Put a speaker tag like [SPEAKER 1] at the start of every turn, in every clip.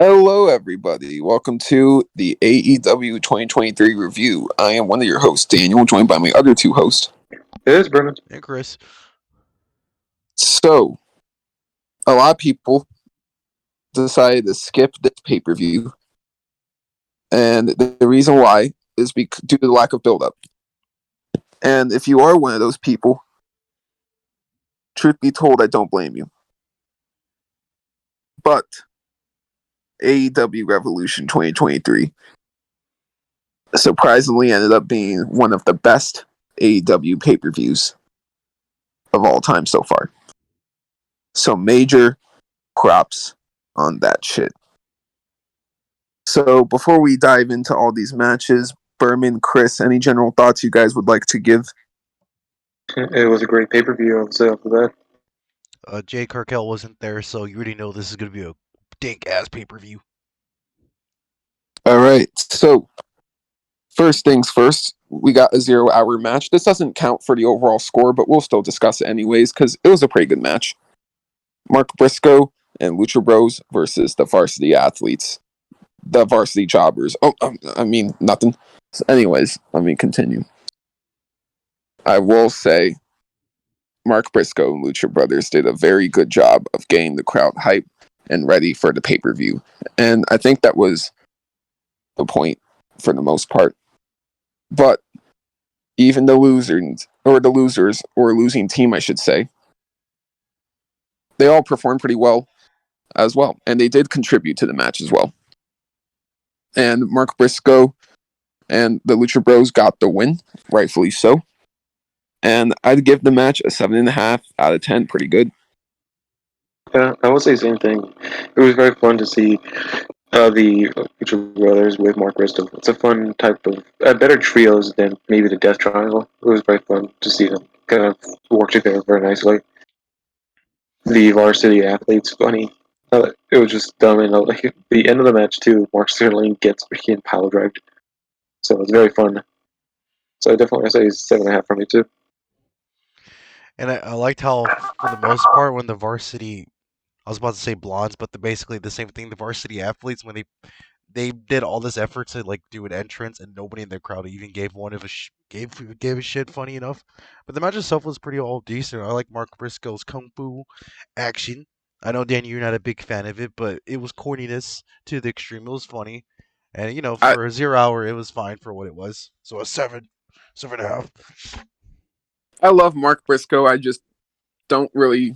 [SPEAKER 1] Hello, everybody. Welcome to the AEW 2023 review. I am one of your hosts, Daniel, joined by my other two hosts.
[SPEAKER 2] It is Brennan.
[SPEAKER 3] Hey, Chris.
[SPEAKER 1] So, a lot of people decided to skip this pay per view, and the reason why is due to the lack of build-up. And if you are one of those people, truth be told, I don't blame you. But AEW Revolution 2023 surprisingly ended up being one of the best AEW pay per views of all time so far. So major props on that shit. So before we dive into all these matches, Berman, Chris, any general thoughts you guys would like to give?
[SPEAKER 2] It was a great pay per view. I'll say after that.
[SPEAKER 3] Jay Carkel wasn't there, so you already know this is going to be a dank ass pay per view.
[SPEAKER 1] All right. So first things first, we got a 0-hour match. This doesn't count for the overall score, but we'll still discuss it anyways because it was a pretty good match. Mark Briscoe and Lucha Bros versus the Varsity Athletes, the Varsity Jobbers. Nothing. So anyways, let me continue. I will say Mark Briscoe and Lucha Brothers did a very good job of getting the crowd hype and ready for the pay-per-view. And I think that was the point for the most part. But even the losers, or losing team, I should say, they all performed pretty well as well. And they did contribute to the match as well. And Mark Briscoe and the Lucha Bros got the win, rightfully so. And I'd give the match a 7.5 out of 10. Pretty good.
[SPEAKER 2] Yeah, I would say the same thing. It was very fun to see the Future Brothers with Mark Bristol. It's a fun type of better trios than maybe the Death Triangle. It was very fun to see them kind of work together very nicely. The Varsity Athletes, funny. It was just dumb, and like the end of the match too. Mark Sterling gets freaking power dragged, so it was very fun. So I definitely say 7.5 for me too.
[SPEAKER 3] And I liked how, for the most part, when the varsity, I was about to say blondes, but they're basically the same thing. The varsity athletes, when they did all this effort to like do an entrance, and nobody in the crowd even gave one of a gave a shit. Funny enough, but the match itself was pretty all decent. I like Mark Briscoe's kung fu action. I know, Danny, you're not a big fan of it, but it was corniness to the extreme. It was funny, and
[SPEAKER 1] I,
[SPEAKER 3] for a 0 hour, it was fine for what it was. So a 7.5.
[SPEAKER 1] I love Mark Briscoe. I just don't really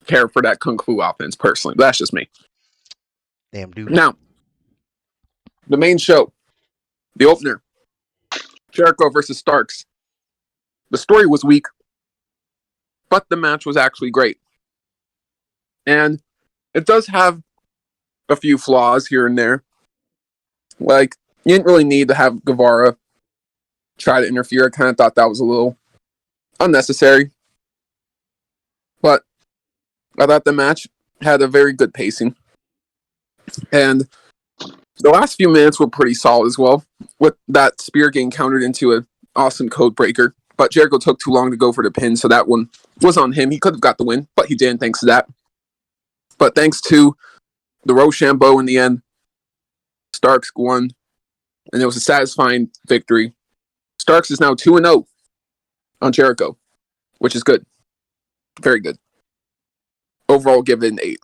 [SPEAKER 1] care for that kung fu offense personally. That's just me.
[SPEAKER 3] Damn, dude.
[SPEAKER 1] Now, the main show, the opener, Jericho versus Starks. The story was weak, but the match was actually great. And it does have a few flaws here and there. Like, you didn't really need to have Guevara try to interfere. I kind of thought that was a little unnecessary. But I thought the match had a very good pacing. And the last few minutes were pretty solid as well, with that spear getting countered into an awesome code breaker. But Jericho took too long to go for the pin, so that one was on him. He could have got the win, but he didn't thanks to that. But thanks to the Rochambeau in the end, Starks won, and it was a satisfying victory. Starks is now 2-0 on Jericho, which is good. Very good. Overall, give it an 8.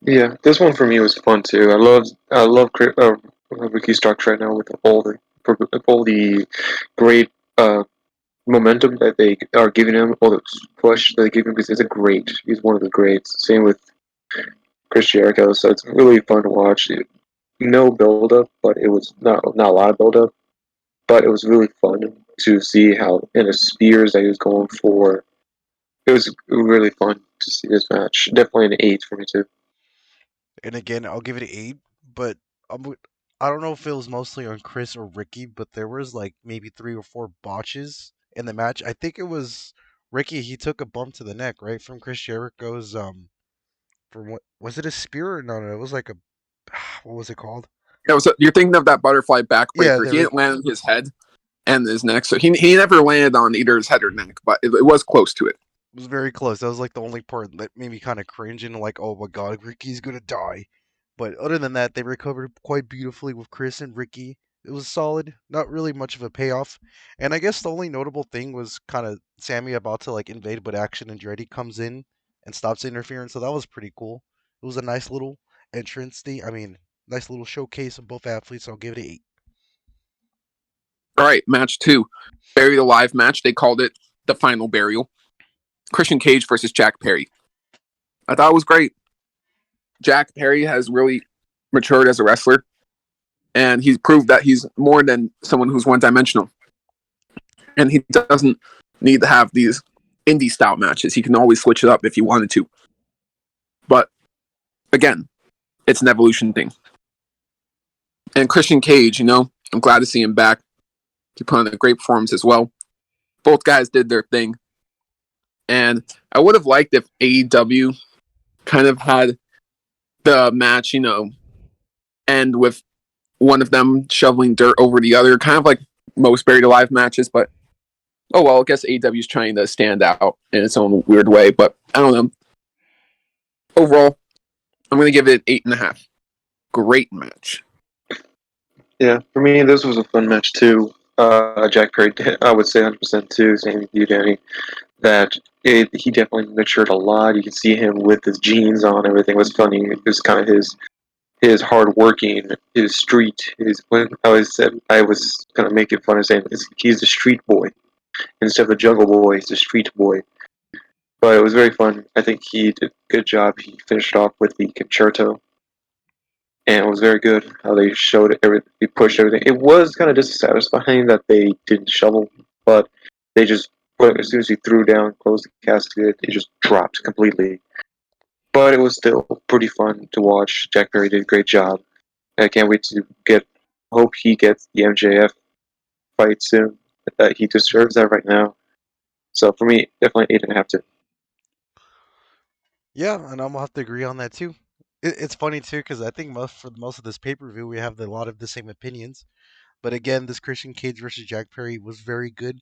[SPEAKER 2] Yeah, this one for me was fun too. I love Ricky Starks right now with all the great momentum that they are giving him, all the push that they give him because he's one of the greats. Same with Chris Jericho, so it's really fun to watch. No build up, but it was not a lot of build up, but it was really fun to see how in the spears that he was going for. It was really fun to see this match. Definitely an 8 for me too.
[SPEAKER 3] And again, I'll give it an 8, but I don't know if it was mostly on Chris or Ricky, but there was like maybe 3 or 4 botches in the match. I think it was Ricky. He took a bump to the neck, right, from Chris Jericho's from what was it, a spear? No, it was like a what was it called?
[SPEAKER 1] Yeah, so you're thinking of that butterfly
[SPEAKER 3] Yeah,
[SPEAKER 1] backbreaker.
[SPEAKER 3] there
[SPEAKER 1] He
[SPEAKER 3] we
[SPEAKER 1] didn't land on his head and his neck, so he never landed on either his head or neck, but it was close to it.
[SPEAKER 3] was very close. That was like the only part that made me kind of cringe and like, oh my god, Ricky's gonna die. But other than that, they recovered quite beautifully with Chris and Ricky. It was solid, not really much of a payoff. And I guess the only notable thing was kind of Sammy about to like invade, but Action Andretti comes in and stops the interference. So that was pretty cool. It was a nice little entrance thing. I mean, nice little showcase of both athletes. I'll give it an 8.
[SPEAKER 1] All right, match 2. Buried Alive match. They called it the final burial. Christian Cage versus Jack Perry. I thought it was great. Jack Perry has really matured as a wrestler, and he's proved that he's more than someone who's one-dimensional. And he doesn't need to have these indie-style matches. He can always switch it up if he wanted to. But, again, it's an evolution thing. And Christian Cage, I'm glad to see him back. He put on a great performance as well. Both guys did their thing. And I would have liked if AEW kind of had the match, end with one of them shoveling dirt over the other, kind of like most Buried Alive matches. But, oh well, I guess AEW is trying to stand out in its own weird way. But I don't know. Overall, I'm going to give it 8.5. Great match.
[SPEAKER 2] Yeah, for me, this was a fun match too. Jack Perry, I would say 100% too. Same with you, Danny. That he definitely matured a lot. You can see him with his jeans on. Everything was funny. It was kind of his hard working, his street. When I always said I was gonna make it fun of saying he's the street boy instead of the jungle boy. He's the street boy. But it was very fun. I think he did a good job. He finished off with the concerto, and it was very good how they showed everything. They pushed everything. It was kind of dissatisfying that they didn't shovel, but they just as soon as he threw down, closed the casket, it just dropped completely. But it was still pretty fun to watch. Jack Perry did a great job. I can't wait to hope he gets the MJF fight soon. He deserves that right now. So for me, definitely 8.5 too.
[SPEAKER 3] Yeah, and I'm gonna have to agree on that too. It's funny too because I think for most of this pay per view we have a lot of the same opinions. But again, this Christian Cage versus Jack Perry was very good.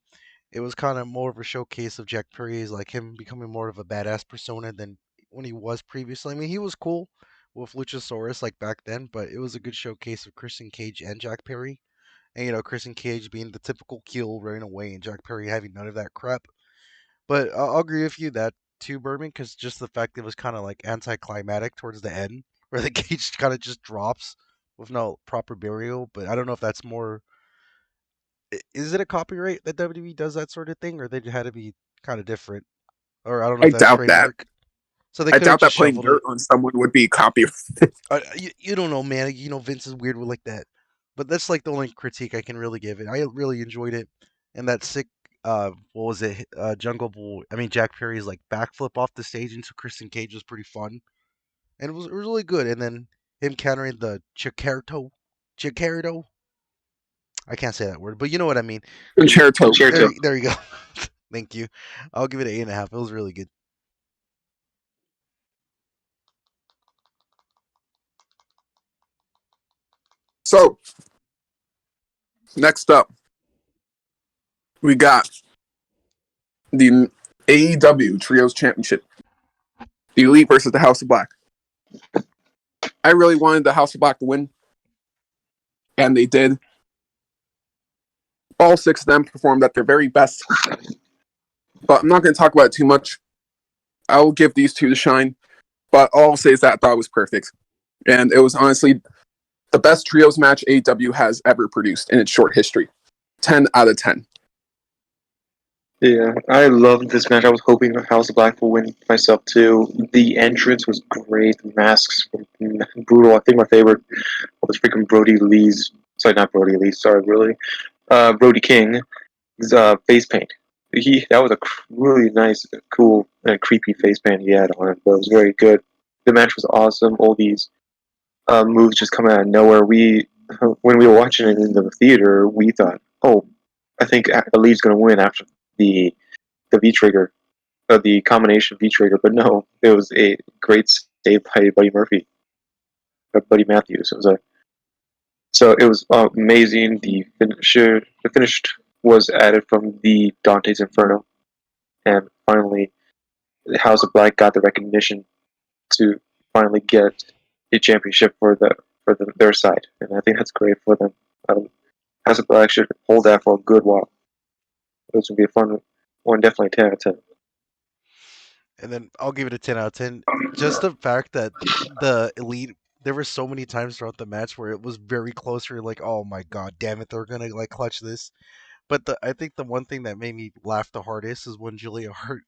[SPEAKER 3] It was kind of more of a showcase of Jack Perry's like him becoming more of a badass persona than when he was previously. I mean, he was cool with Luchasaurus like back then, but it was a good showcase of Christian Cage and Jack Perry. And Christian Cage being the typical heel running away, and Jack Perry having none of that crap. But I'll agree with you that too, Berman, because just the fact it was kind of like anticlimactic towards the end, where the cage kind of just drops with no proper burial. But I don't know if that's more. Is it a copyright that WWE does that sort of thing, or they had to be kind of different, or I don't know
[SPEAKER 1] I
[SPEAKER 3] if that's
[SPEAKER 1] doubt that.
[SPEAKER 3] trademark. So they
[SPEAKER 1] I
[SPEAKER 3] could have
[SPEAKER 1] doubt that
[SPEAKER 3] just
[SPEAKER 1] putting
[SPEAKER 3] shoveled it.
[SPEAKER 1] dirt on someone would be copyrighted.
[SPEAKER 3] You don't know, man. Vince is weird with like that. But that's like the only critique I can really give it. I really enjoyed it, and that sick. What was it? Jungle Boy. I mean, Jack Perry's like backflip off the stage into Christian Cage was pretty fun, and it was really good. And then him countering the Chicarito. I can't say that word, but you know what I mean.
[SPEAKER 1] Concerto.
[SPEAKER 3] There you go. Thank you. I'll give it an 8.5. It was really good.
[SPEAKER 1] So, next up, we got the AEW Trios Championship. The Elite versus the House of Black. I really wanted the House of Black to win, and they did. All 6 of them performed at their very best. But I'm not going to talk about it too much. I will give these 2 the shine. But all I'll say is that I thought it was perfect. And it was honestly the best trios match AEW has ever produced in its short history. 10 out of 10.
[SPEAKER 2] Yeah, I loved this match. I was hoping House of Black will win myself too. The entrance was great. The masks were brutal. I think my favorite was freaking Brody Lee's. Sorry, not Brody Lee. Sorry, really. Brody King's face paint. That was a really nice, cool, and creepy face paint he had on it. But it was very good. The match was awesome. All these moves just coming out of nowhere. When we were watching it in the theater, we thought, "Oh, I think Elite's going to win after the V trigger, the combination V trigger." But no, it was a great save by Buddy Murphy, Buddy Matthews. So it was amazing. The finish was added from the Dante's Inferno, and finally, the House of Black got the recognition to finally get a championship for their side, and I think that's great for them. House of Black should hold that for a good while. This would be a fun one, definitely 10 out of 10.
[SPEAKER 3] And then I'll give it a 10 out of 10. Just the fact that the Elite, there were so many times throughout the match where it was very close. Where you're like, oh my god, damn it, they're gonna like clutch this. But I think the one thing that made me laugh the hardest is when Julia Hart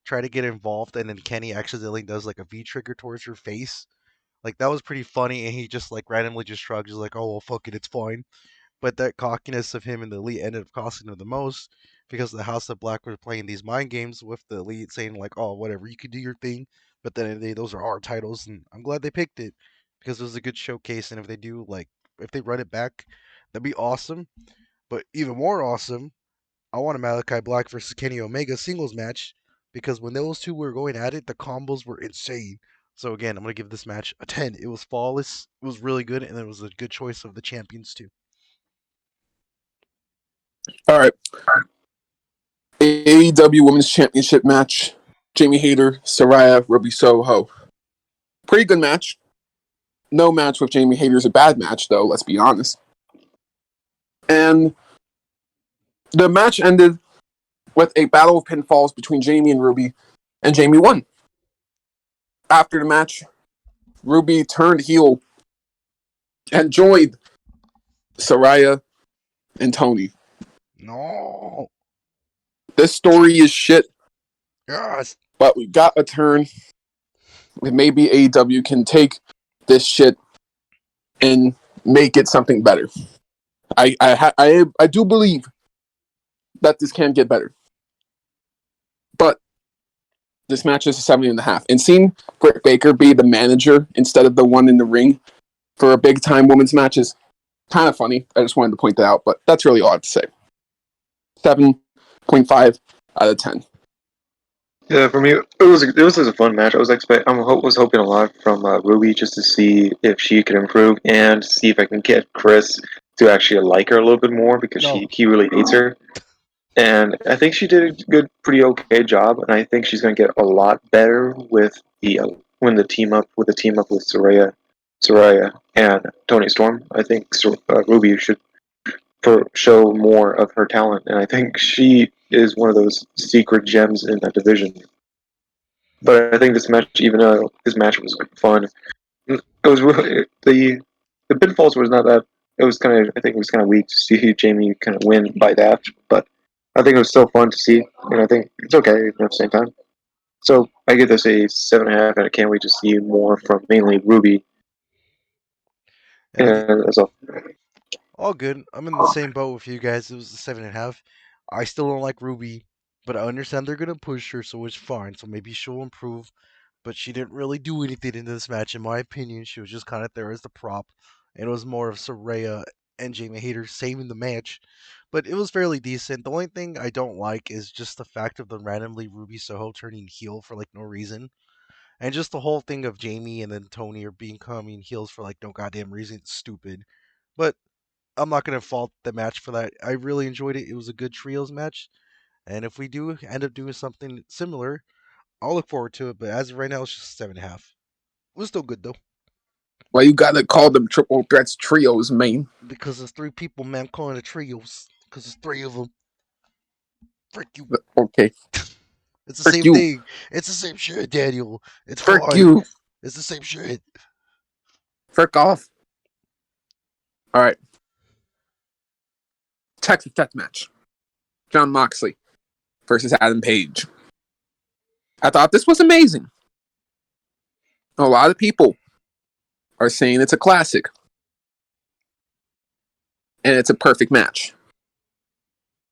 [SPEAKER 3] tried to get involved and then Kenny accidentally does like a V trigger towards her face. Like that was pretty funny, and he just like randomly just shrugs, he's like, "Oh well, fuck it, it's fine." But that cockiness of him and the Elite ended up costing him the most because the House of Black were playing these mind games with the Elite, saying like, "Oh, whatever, you can do your thing," but then those are our titles, and I'm glad they picked it because it was a good showcase. And if they do like, if they run it back, that'd be awesome. But even more awesome, I want a Malachi Black versus Kenny Omega singles match because when those two were going at it, the combos were insane. So again, I'm gonna give this match a 10. It was flawless. It was really good, and it was a good choice of the champions too.
[SPEAKER 1] All right. AEW Women's Championship match. Jamie Hayter, Saraya, Ruby Soho. Pretty good match. No match with Jamie Hayter is a bad match, though, let's be honest. And the match ended with a battle of pinfalls between Jamie and Ruby, and Jamie won. After the match, Ruby turned heel and joined Saraya and Tony.
[SPEAKER 3] No.
[SPEAKER 1] This story is shit,
[SPEAKER 3] Yes.
[SPEAKER 1] but we got a turn. And maybe AEW can take this shit and make it something better. I do believe that this can get better. But this match is a 7.5. And seeing Britt Baker be the manager instead of the one in the ring for a big time women's match is kind of funny. I just wanted to point that out, but that's really all I have to say. 7.5 out of 10.
[SPEAKER 2] Yeah, for me, it was just a fun match. I was hoping a lot from Ruby just to see if she could improve and see if I can get Chris to actually like her a little bit more because
[SPEAKER 3] No.
[SPEAKER 2] he really hates her. And I think she did a pretty okay job, and I think she's going to get a lot better with the team up with Soraya and Tony Storm. I think Ruby should show more of her talent, and I think she is one of those secret gems in that division. But I think this match, even though this match was fun, it was really the pinfalls was not that. It was kind of, I think it was kind of weak to see Jamie kind of win by that, but I think it was still fun to see, and I think it's okay at the same time. So I give this a 7.5, and I can't wait to see more from mainly Ruby.
[SPEAKER 3] And
[SPEAKER 2] And that's
[SPEAKER 3] all good. I'm in the same boat with you guys. It was a 7.5. I still don't like Ruby, but I understand they're gonna push her, so it's fine. So maybe she'll improve. But she didn't really do anything in this match, in my opinion. She was just kind of there as the prop, and it was more of Saraya and Jamie Hayter saving the match. But it was fairly decent. The only thing I don't like is just the fact of the randomly Ruby Soho turning heel for like no reason. And just the whole thing of Jamie and then Tony are becoming heels for like no goddamn reason. It's stupid. But I'm not gonna fault the match for that. I really enjoyed it. It was a good trios match, and if we do end up doing something similar, I'll look forward to it. But as of right now, it's just 7.5. It was still good though,
[SPEAKER 1] Well, you gotta call them triple threats trios, man.
[SPEAKER 3] because there's three people, man. Calling it trios because there's three of them. Frick you.
[SPEAKER 1] Okay.
[SPEAKER 3] It's the
[SPEAKER 1] Frick
[SPEAKER 3] same
[SPEAKER 1] you.
[SPEAKER 3] thing. It's the same shit, Daniel. It's
[SPEAKER 1] Frick
[SPEAKER 3] fine.
[SPEAKER 1] you.
[SPEAKER 3] It's the same shit.
[SPEAKER 1] Frick off. All right. Texas Tech match. John Moxley versus Adam Page. I thought this was amazing. A lot of people are saying it's a classic. And it's a perfect match.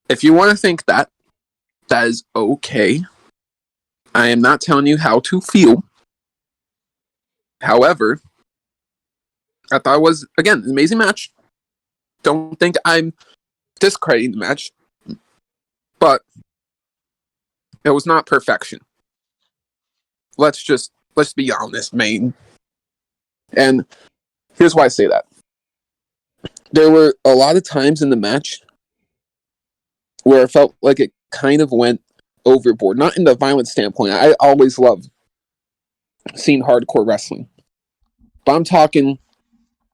[SPEAKER 1] If you want to think that, that is okay. I am not telling you how to feel. However, I thought it was, again, an amazing match. Don't think I'm discrediting the match. But it was not perfection. Let's be honest, man. And here's why I say that. There were a lot of times in the match where I felt like it kind of went overboard. Not in the violent standpoint. I always love seeing hardcore wrestling. But I'm talking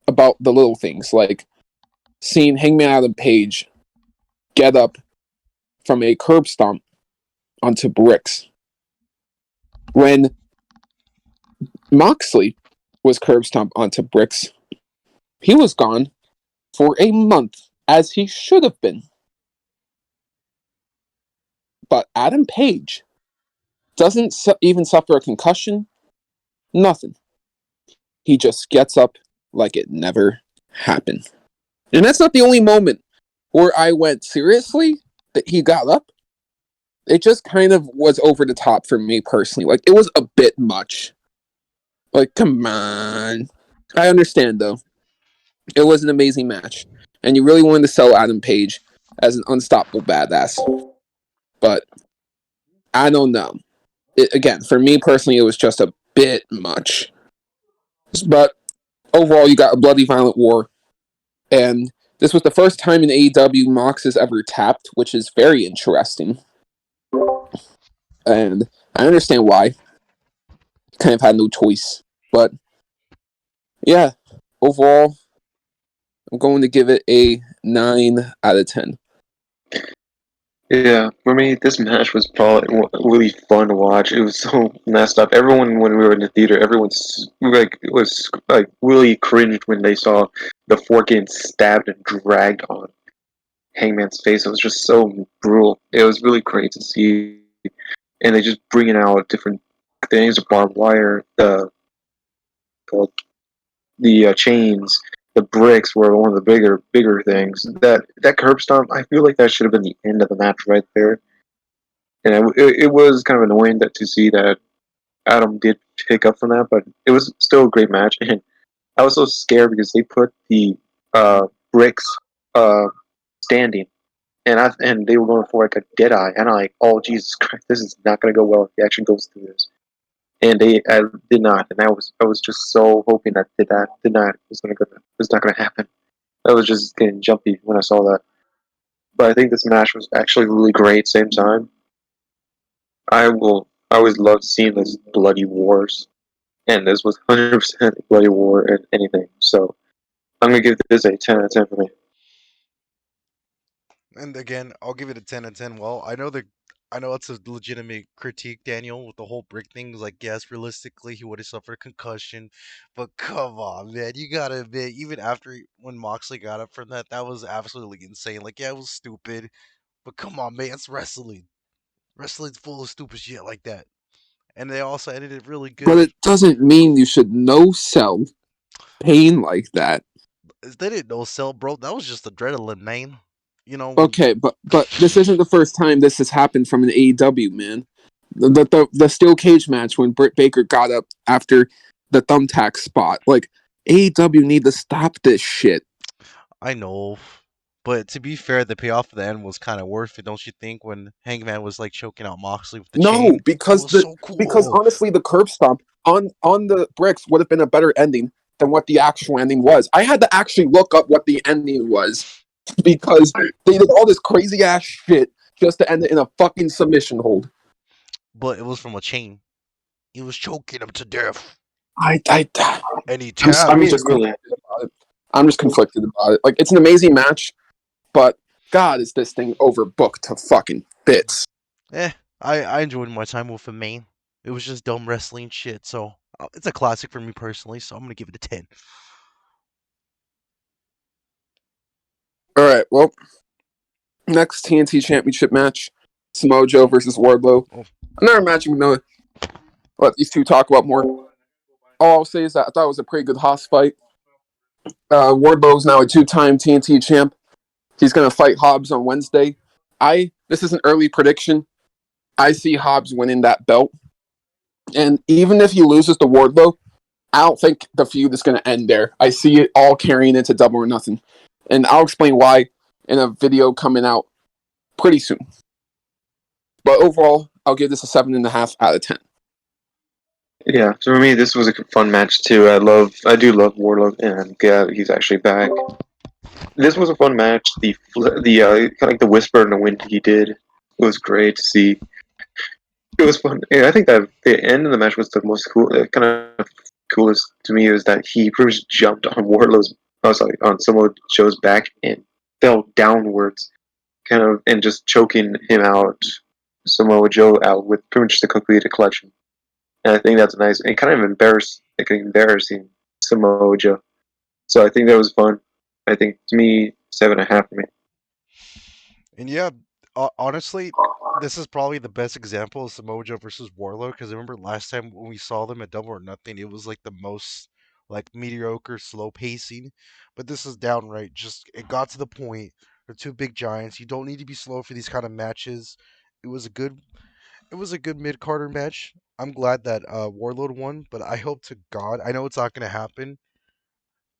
[SPEAKER 1] about the little things, like seeing Hangman Adam Page get up from a curb stomp onto bricks. When Moxley was curb stomped onto bricks, he was gone for a month, as he should have been. But Adam Page doesn't even suffer a concussion, nothing. He just gets up like it never happened. And that's not the only moment where I went, seriously? That he got up? It just kind of was over the top for me personally. Like, it was a bit much. Like, come on. I understand, though. It was an amazing match. And you really wanted to sell Adam Page as an unstoppable badass. But, I don't know. Again, for me personally, it was just a bit much. But, overall, you got a bloody, violent war. And this was the first time in AEW Mox has ever tapped, which is very interesting. And I understand why. Kind of had no choice. But, yeah, overall, I'm going to give it a 9 out of 10.
[SPEAKER 2] Yeah, for me, this match was probably really fun to watch. It was so messed up. Everyone, when we were in the theater, everyone's like was like really cringed when they saw the fork getting stabbed and dragged on Hangman's face. It was just so brutal. It was really great to see, and they just bringing out different things, the barbed wire, the chains, the bricks were one of the bigger things. That curb stomp, I feel like that should have been the end of the match right there. And it was kind of annoying to see that Adam did pick up from that, but it was still a great match. And I was so scared because they put the bricks standing, and they were going for like a dead eye, and I'm like, oh Jesus Christ, this is not going to go well if he actually goes through this. And I did not, and I was just so hoping that did not was not going to happen. I was just getting jumpy when I saw that. But I think this match was actually really great. Same time, I always loved seeing this bloody wars, and this was 100% bloody war and anything. So I'm gonna give this a 10 out of 10 for me.
[SPEAKER 3] And again, I'll give it a 10 out of 10. Well, I know it's a legitimate critique, Daniel, with the whole brick thing. Like, yes, realistically, he would have suffered a concussion, but come on, man, you gotta admit, even after when Moxley got up from that, that was absolutely insane. Like, yeah, it was stupid, but come on, man, it's wrestling. Wrestling's full of stupid shit like that. And they also ended it really
[SPEAKER 1] But
[SPEAKER 3] good.
[SPEAKER 1] it doesn't mean you should no-sell pain like that.
[SPEAKER 3] They didn't no sell, bro. That was just adrenaline, man. You know when
[SPEAKER 1] Okay, but this isn't the first time this has happened from an AEW, man. The steel cage match when Britt Baker got up after the thumbtack spot. Like, AEW need to stop this shit.
[SPEAKER 3] I know, but to be fair, the payoff at the end was kind of worth it, don't you think? When Hangman was like choking out Moxley with the
[SPEAKER 1] No,
[SPEAKER 3] chain, that was so
[SPEAKER 1] because
[SPEAKER 3] cool.
[SPEAKER 1] honestly, the curb stomp on the bricks would have been a better ending than what the actual ending was. I had to actually look up what the ending was because they did all this crazy ass shit just to end it in a fucking submission hold.
[SPEAKER 3] But it was from a chain. He was choking him to death,
[SPEAKER 1] I
[SPEAKER 3] and he
[SPEAKER 1] I'm,
[SPEAKER 3] tapped.
[SPEAKER 1] I'm
[SPEAKER 2] I mean,
[SPEAKER 1] just
[SPEAKER 2] really,
[SPEAKER 1] conflicted about it. I'm just conflicted about it. Like, it's an amazing match, but God, is this thing overbooked to fucking bits.
[SPEAKER 3] Eh, I enjoyed my time with him, man. It was just dumb wrestling shit, so it's a classic for me personally. So I'm gonna give it a 10.
[SPEAKER 1] All right, well, next TNT Championship match: Samoa Joe versus Wardlow.
[SPEAKER 3] Oh,
[SPEAKER 1] Another match I'm gonna let these two talk about more. All I'll say is that I thought it was a pretty good Haas fight. Wardlow's now a two-time TNT champ. He's gonna fight Hobbs on Wednesday. This is an early prediction. I see Hobbs winning that belt, and even if he loses to Wardlow, I don't think the feud is gonna end there. I see it all carrying into Double or Nothing, and I'll explain why in a video coming out pretty soon. But overall, I'll give this a 7.5 out of 10.
[SPEAKER 2] yeah. So for me, this was a fun match too. I do love Warlock, and yeah, he's actually back. This was a fun match. The kind of like the whisper in the wind he did, it was great to see. It was fun. Yeah, I think that the end of the match was the most cool, kind of coolest to me is that he pretty much jumped on on Samoa Joe's back and fell downwards, kind of, and just choking him out, Samoa Joe out with pretty much the completed collection. And I think that's nice and kind of embarrassing Samoa Joe. So I think that was fun. I think to me 7.5 for me.
[SPEAKER 3] And yeah, honestly, this is probably the best example of Samoa Joe versus Warlow because I remember last time when we saw them at Double or Nothing, it was like the most like mediocre, slow pacing. But this is downright just it got to the point. They're two big giants. You don't need to be slow for these kind of matches. It was a good mid Carter match. I'm glad that Warlord won, but I hope to God I know it's not gonna happen.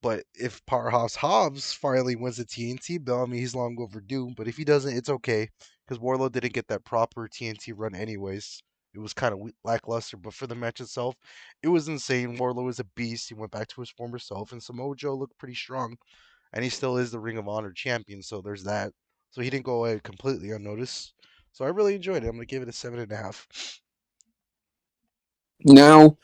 [SPEAKER 3] But if Powerhouse Hobbs finally wins the TNT belt, I mean, he's long overdue. But if he doesn't, it's okay because Warlow didn't get that proper TNT run anyways. It was kind of lackluster, but for the match itself, it was insane. Warlow is a beast. He went back to his former self, and Samoa Joe looked pretty strong, and he still is the Ring of Honor champion. So there's that. So he didn't go away completely unnoticed. So I really enjoyed it. I'm gonna give it a 7.5.
[SPEAKER 1] Now,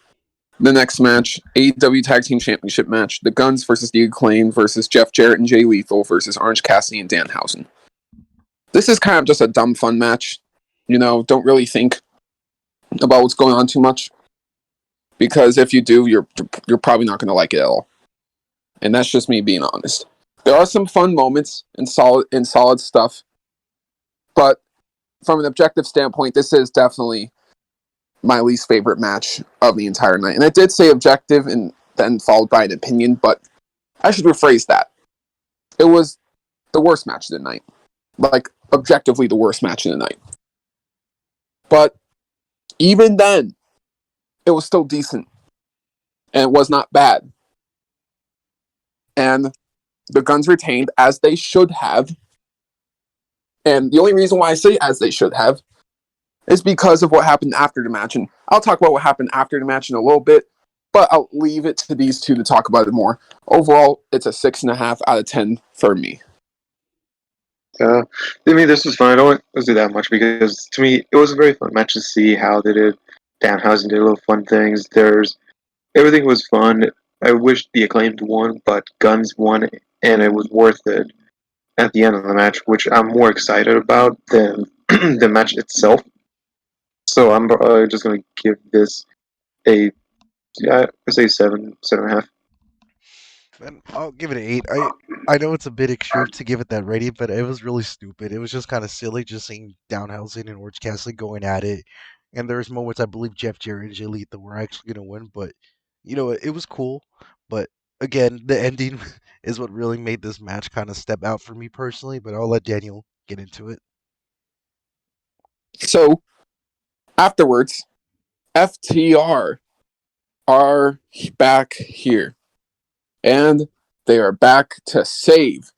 [SPEAKER 1] the next match, AEW Tag Team Championship match, The Guns versus The Acclaim versus Jeff Jarrett and Jay Lethal versus Orange Cassidy and Danhausen. This is kind of just a dumb fun match. You know, don't really think about what's going on too much. Because if you do, you're probably not going to like it at all. And that's just me being honest. There are some fun moments and solid stuff. But from an objective standpoint, this is definitely my least favorite match of the entire night. And I did say objective and then followed by an opinion, but I should rephrase that. It was the worst match of the night. Like, objectively the worst match of the night. But even then, it was still decent. And it was not bad. And the Guns retained as they should have. And the only reason why I say as they should have is because of what happened after the match. And I'll talk about what happened after the match in a little bit, but I'll leave it to these two to talk about it more. Overall, it's a 6.5 out of 10 for me.
[SPEAKER 2] I mean, this was fun. I don't want to do that much because to me, it was a very fun match to see how they did. Danhausen did little fun things. Everything was fun. I wish the Acclaimed won, but Guns won, and it was worth it at the end of the match, which I'm more excited about than the match itself. So I'm just gonna give this a I say 7.5.
[SPEAKER 3] And I'll give it an 8. I know it's a bit extreme to give it that rating, but it was really stupid. It was just kind of silly just seeing Downhausen and Orange Cassidy going at it. And there's moments I believe Jeff Jarrett and Jay Lethal were actually going to win, but it was cool. But again, the ending is what really made this match kind of step out for me personally, but I'll let Daniel get into it.
[SPEAKER 1] So, afterwards, FTR are back here. And they are back to save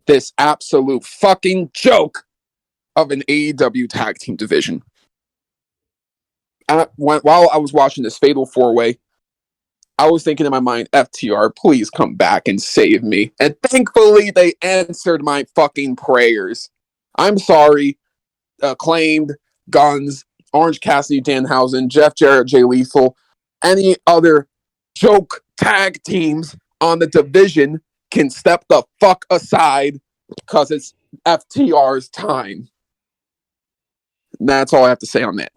[SPEAKER 1] this absolute fucking joke of an AEW tag team division. While I was watching this Fatal 4-Way, I was thinking in my mind, FTR, please come back and save me. And thankfully, they answered my fucking prayers. I'm sorry, Acclaimed, Guns, Orange Cassidy, Danhausen, Jeff Jarrett, Jay Lethal, any other joke tag teams on the division can step the fuck aside because it's FTR's time. And that's all I have to say on that.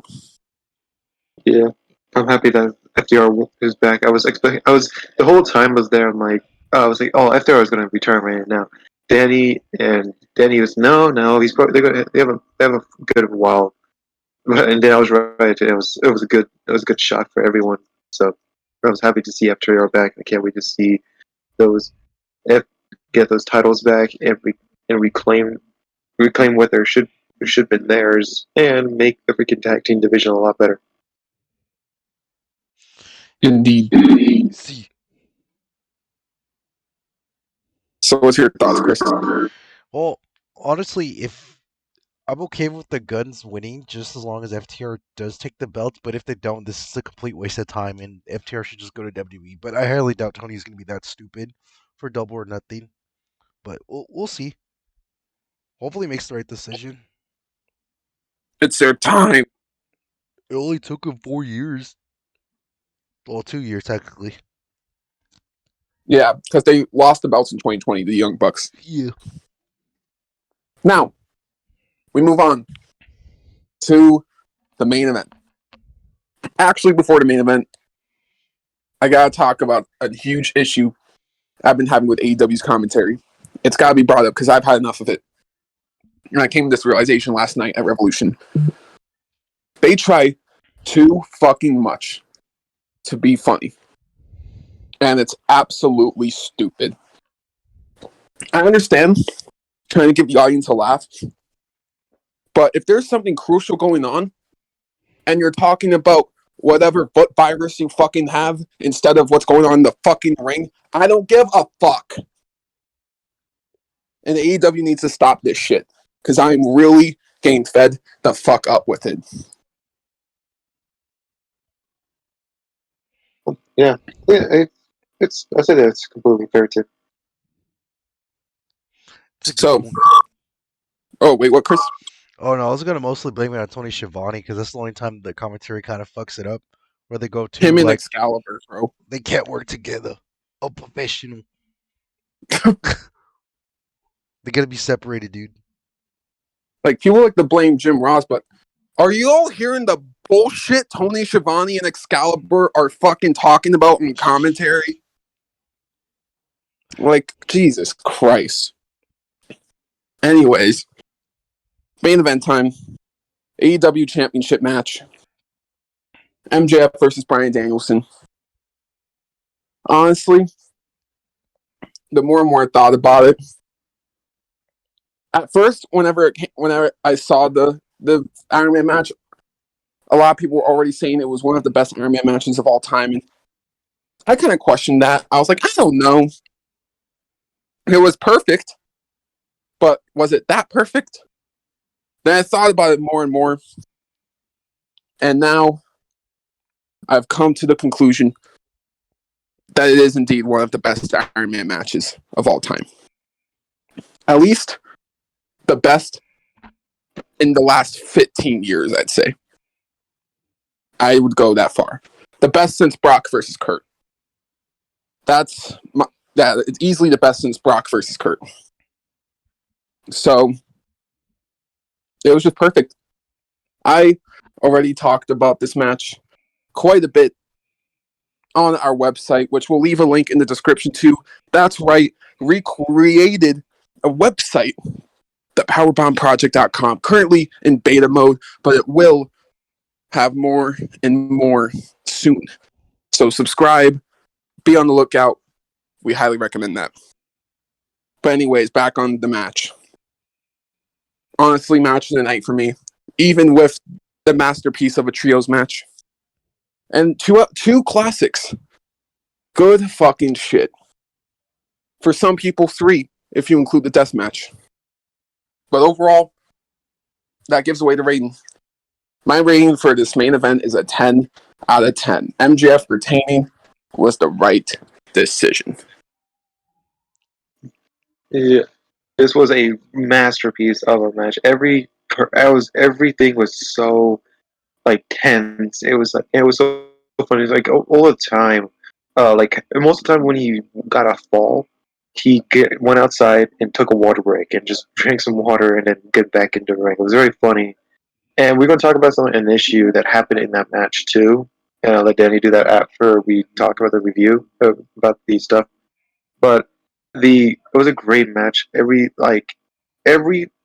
[SPEAKER 2] Yeah, I'm happy that FDR is back. The whole time was there. I was like, oh, FDR is going to return right now. Danny was no, he's probably they have a good while. And then I was right. It was a good shock for everyone. So I was happy to see FTR back. I can't wait to see those get those titles back and reclaim what should have been theirs and make the freaking tag team division a lot better.
[SPEAKER 1] Indeed.
[SPEAKER 3] See.
[SPEAKER 1] So what's your thoughts, Chris?
[SPEAKER 3] Well, honestly, if I'm okay with the Guns winning just as long as FTR does take the belts, but if they don't, this is a complete waste of time and FTR should just go to WWE. But I highly doubt Tony's going to be that stupid for Double or Nothing. But we'll see. Hopefully he makes the right decision.
[SPEAKER 1] It's their time.
[SPEAKER 3] It only took him 4 years. Well, 2 years technically.
[SPEAKER 1] Yeah, because they lost the belts in 2020, the Young Bucks.
[SPEAKER 3] Yeah.
[SPEAKER 1] Now, we move on to the main event. Actually, before the main event, I gotta talk about a huge issue I've been having with AEW's commentary. It's gotta be brought up because I've had enough of it. And I came to this realization last night at Revolution. They try too fucking much to be funny. And it's absolutely stupid. I understand trying to give the audience a laugh, but if there's something crucial going on and you're talking about whatever foot virus you fucking have instead of what's going on in the fucking ring, I don't give a fuck. And the AEW needs to stop this shit because I'm really getting fed the fuck up with it.
[SPEAKER 2] Yeah, it's I say that's completely fair too.
[SPEAKER 3] It's a good
[SPEAKER 1] So,
[SPEAKER 3] point.
[SPEAKER 1] oh wait, what, Chris?
[SPEAKER 3] Oh no, I was gonna mostly blame it on Tony Schiavone because that's the only time the commentary kind of fucks it up, where they go to
[SPEAKER 1] Him and
[SPEAKER 3] like
[SPEAKER 1] Excalibur, bro.
[SPEAKER 3] they can't work together. Oh, professional. They gotta be separated, dude.
[SPEAKER 1] Like people like to blame Jim Ross, but are you all hearing the bullshit Tony Schiavone and Excalibur are fucking talking about in commentary? Like, Jesus Christ. Anyways, main event time. AEW Championship match. MJF versus Bryan Danielson. Honestly, the more and more I thought about it, at first, whenever I saw the Iron Man match, a lot of people were already saying it was one of the best Iron Man matches of all time, and I kind of questioned that. I was like, I don't know. It was perfect, but was it that perfect? Then I thought about it more and more, and now I've come to the conclusion that it is indeed one of the best Iron Man matches of all time. At least the best in the last 15 years, I'd say. I would go that far. The best since Brock versus Kurt. It's easily the best since Brock versus Kurt. So it was just perfect. I already talked about this match quite a bit on our website, which we'll leave a link in the description too. That's right, recreated a website, thepowerbombproject.com, currently in beta mode, but it will have more and more soon. So subscribe, be on the lookout. We highly recommend that. But anyways, back on the match. Honestly, match of the night for me, even with the masterpiece of a trios match. And two classics. Good fucking shit. For some people, 3, if you include the death match. But overall, that gives away the rating. My rating for this main event is a 10 out of 10. MJF retaining was the right decision.
[SPEAKER 2] Yeah, this was a masterpiece of a match. Everything was so like tense. It was so funny. It's like all the time, like most of the time when he got a fall, went outside and took a water break and just drank some water and then get back into the ring. It was very funny. And we're going to talk about an issue that happened in that match too. And I'll let Danny do that after we talk about the review about the stuff. But it was a great match. Every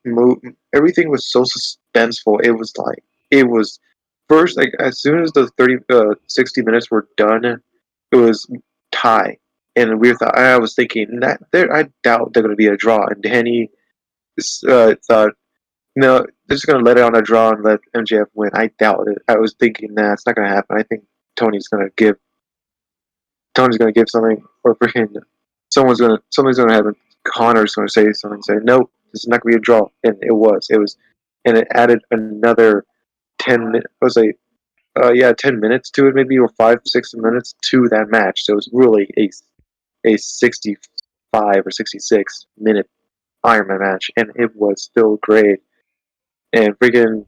[SPEAKER 2] move, everything was so suspenseful. It was first like as soon as the 60 minutes were done, it was tie. And I was thinking that I doubt they're going to be a draw. And Danny thought, no, they're just going to let it on a draw and let MJF win. I doubt it. I was thinking, nah, it's not going to happen. I think Tony's going to give something, or freaking somebody's gonna have it. Connor's gonna say something, say nope, this is not gonna be a draw, and it was, and it added another 10 minutes. I was like, 10 minutes to it, maybe, or 5, 6 minutes to that match. So it was really a 65 or 66 minute Iron Man match, and it was still great. And freaking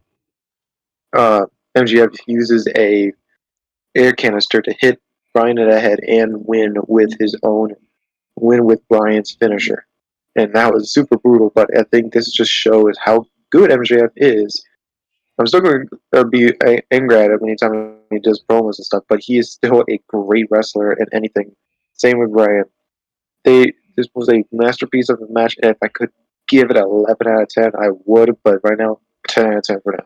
[SPEAKER 2] MGF uses a air canister to hit Bryan in the head and win with his own win with Bryan's finisher, and that was super brutal. But I think this just shows how good MJF is. I'm still going to be angry at him anytime he does promos and stuff, but he is still a great wrestler in anything. Same with Bryan. This was a masterpiece of a match, and if I could give it an 11 out of 10, I would, but right now, 10 out of 10 for now.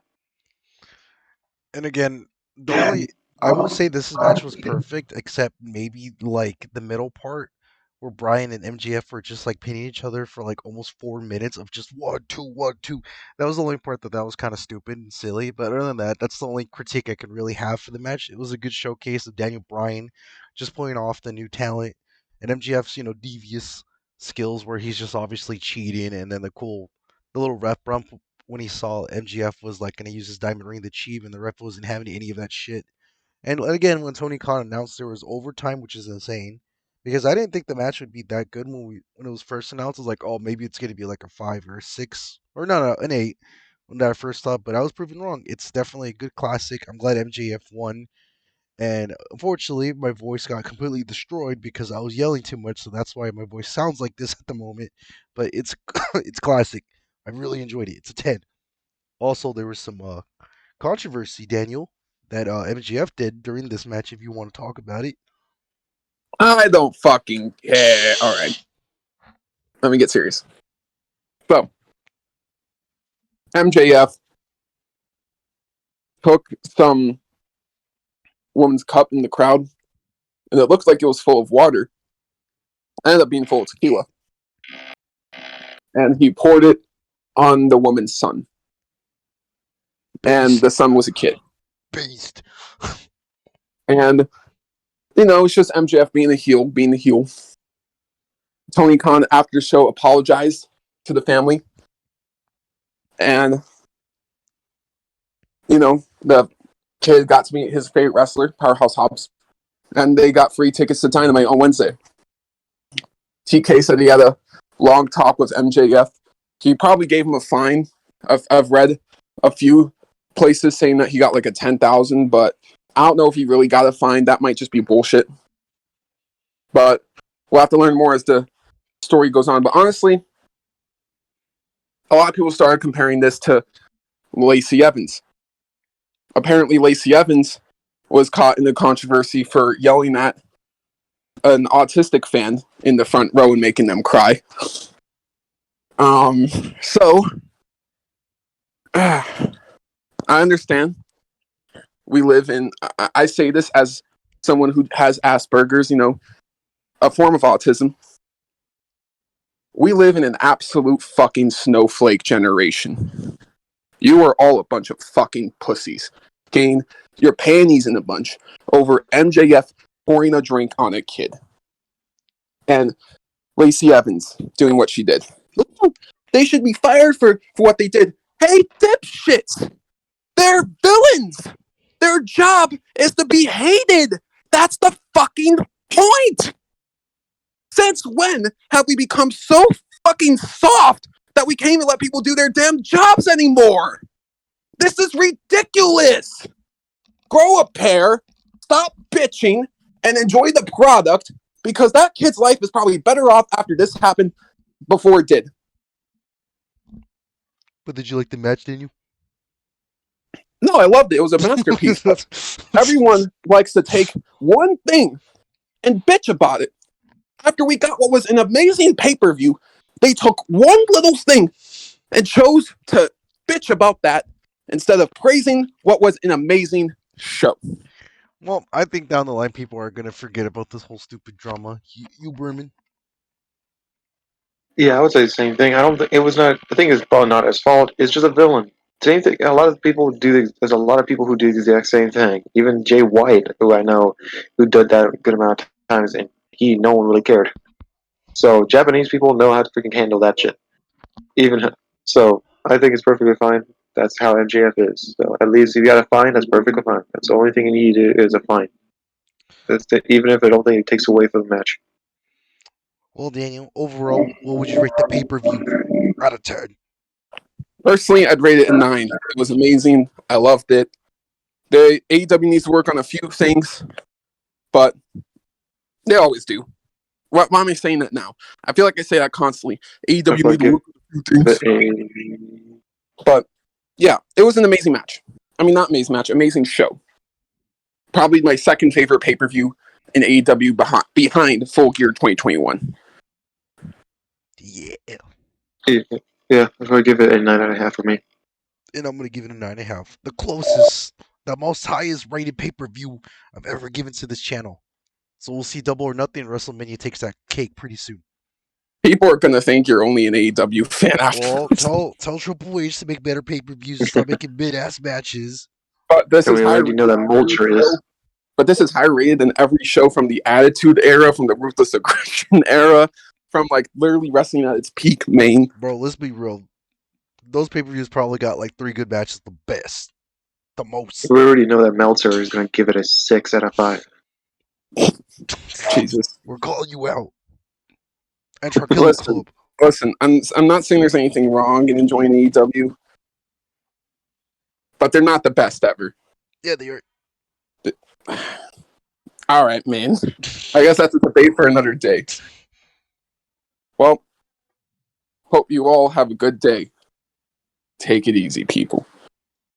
[SPEAKER 3] And again, the only I will say this match was perfect, except maybe like the middle part where Bryan and MJF were just like pinning each other for like almost 4 minutes of just 1, 2, 1, 2. That was the only part that was kind of stupid and silly. But other than that, that's the only critique I could really have for the match. It was a good showcase of Daniel Bryan just pulling off the new talent and MJF's devious skills where he's just obviously cheating, and then the little ref bump when he saw MGF was like going to use his diamond ring to cheat, and the ref wasn't having any of that shit. And again, when Tony Khan announced there was overtime, which is insane, because I didn't think the match would be that good when it was first announced. I was like, oh, maybe it's going to be like a 5 or 6, or no, an 8 when I first thought, but I was proven wrong. It's definitely a good classic. I'm glad MJF won. And unfortunately, my voice got completely destroyed because I was yelling too much, so that's why my voice sounds like this at the moment. But it's it's classic. I really enjoyed it. It's a 10. Also, there was some controversy, Daniel, that MGF did during this match. If you want to talk about it,
[SPEAKER 1] I don't fucking care. All right, let me get serious. So, MJF took some woman's cup in the crowd, and it looked like it was full of water. It ended up being full of tequila. And he poured it on the woman's son. And the son was a kid.
[SPEAKER 3] Beast.
[SPEAKER 1] And, it's just MJF being a heel. Tony Khan, after the show, apologized to the family. And, the kid got to meet his favorite wrestler, Powerhouse Hobbs. And they got free tickets to Dynamite on Wednesday. TK said he had a long talk with MJF. He probably gave him a fine. I've read a few places saying that he got like a 10,000, but I don't know if he really got a fine. That might just be bullshit. But we'll have to learn more as the story goes on. But honestly, a lot of people started comparing this to Lacey Evans. Apparently, Lacey Evans was caught in a controversy for yelling at an autistic fan in the front row and making them cry. So I understand. We live in, I say this as someone who has Asperger's, a form of autism. We live in an absolute fucking snowflake generation. You are all a bunch of fucking pussies. Getting your panties in a bunch over MJF pouring a drink on a kid. And Lacey Evans doing what she did. They should be fired for what they did. Hey, dipshits! They're villains! Their job is to be hated! That's the fucking point! Since when have we become so fucking soft that we can't even let people do their damn jobs anymore? This is ridiculous! Grow a pair, stop bitching, and enjoy the product, because that kid's life is probably better off after this happened before it did.
[SPEAKER 3] But did you like the match, Daniel?
[SPEAKER 1] No, I loved it. It was a masterpiece. Everyone likes to take one thing and bitch about it. After we got what was an amazing pay-per-view, they took one little thing and chose to bitch about that instead of praising what was an amazing show.
[SPEAKER 3] Well, I think down the line people are gonna forget about this whole stupid drama. You Berman.
[SPEAKER 2] Yeah, I would say the same thing. I don't think it was not. The thing is probably not his fault. It's just a villain. Same thing. A lot of people do. There's a lot of people who do the exact same thing. Even Jay White, who I know, who did that a good amount of times, and no one really cared. So Japanese people know how to freaking handle that shit. Even so, I think it's perfectly fine. That's how MJF is. So at least if you got a fine, that's perfectly fine. That's the only thing you need is a fine. Even if I don't think it takes away from the match.
[SPEAKER 3] Well, Daniel, overall, what would you rate the pay-per-view out of 10?
[SPEAKER 1] Personally, I'd rate it a 9. It was amazing. I loved it. The AEW needs to work on a few things, but they always do. Why am I saying that now? I feel like I say that constantly. AEW
[SPEAKER 2] I feel
[SPEAKER 1] need to
[SPEAKER 2] like
[SPEAKER 1] work on a few things.
[SPEAKER 2] it,
[SPEAKER 1] But yeah, it was an amazing match. I mean, not amazing match, amazing show. Probably my second favorite pay per view in AEW behind Full Gear 2021.
[SPEAKER 3] Yeah.
[SPEAKER 2] yeah, if I give it a 9.5 for me.
[SPEAKER 3] And I'm gonna give it a 9.5. The closest, the most highest rated pay-per-view I've ever given to this channel. So we'll see Double or Nothing. WrestleMania takes that cake pretty soon.
[SPEAKER 1] People are gonna think you're only an AEW fan after
[SPEAKER 3] Well,
[SPEAKER 1] this.
[SPEAKER 3] tell Triple H to make better pay-per-views and stop making mid-ass matches.
[SPEAKER 1] But this
[SPEAKER 2] And
[SPEAKER 1] is
[SPEAKER 2] we
[SPEAKER 1] high
[SPEAKER 2] already know that Mulcher is.
[SPEAKER 1] But this is high rated than every show from the Attitude Era, from the Ruthless Aggression Era, from like literally wrestling at its peak. Main.
[SPEAKER 3] Bro, let's be real. Those pay-per-views probably got like 3 good matches, the best, the most.
[SPEAKER 2] We already know that Meltzer is going to give it a 6 out of 5.
[SPEAKER 1] Jesus.
[SPEAKER 3] We're calling you out. Enter our Killer Club.
[SPEAKER 1] Listen. I'm not saying there's anything wrong in enjoying AEW, but they're not the best ever.
[SPEAKER 3] Yeah, they are.
[SPEAKER 1] All right, man. I guess that's a debate for another day. Well, hope you all have a good day. Take it easy, people.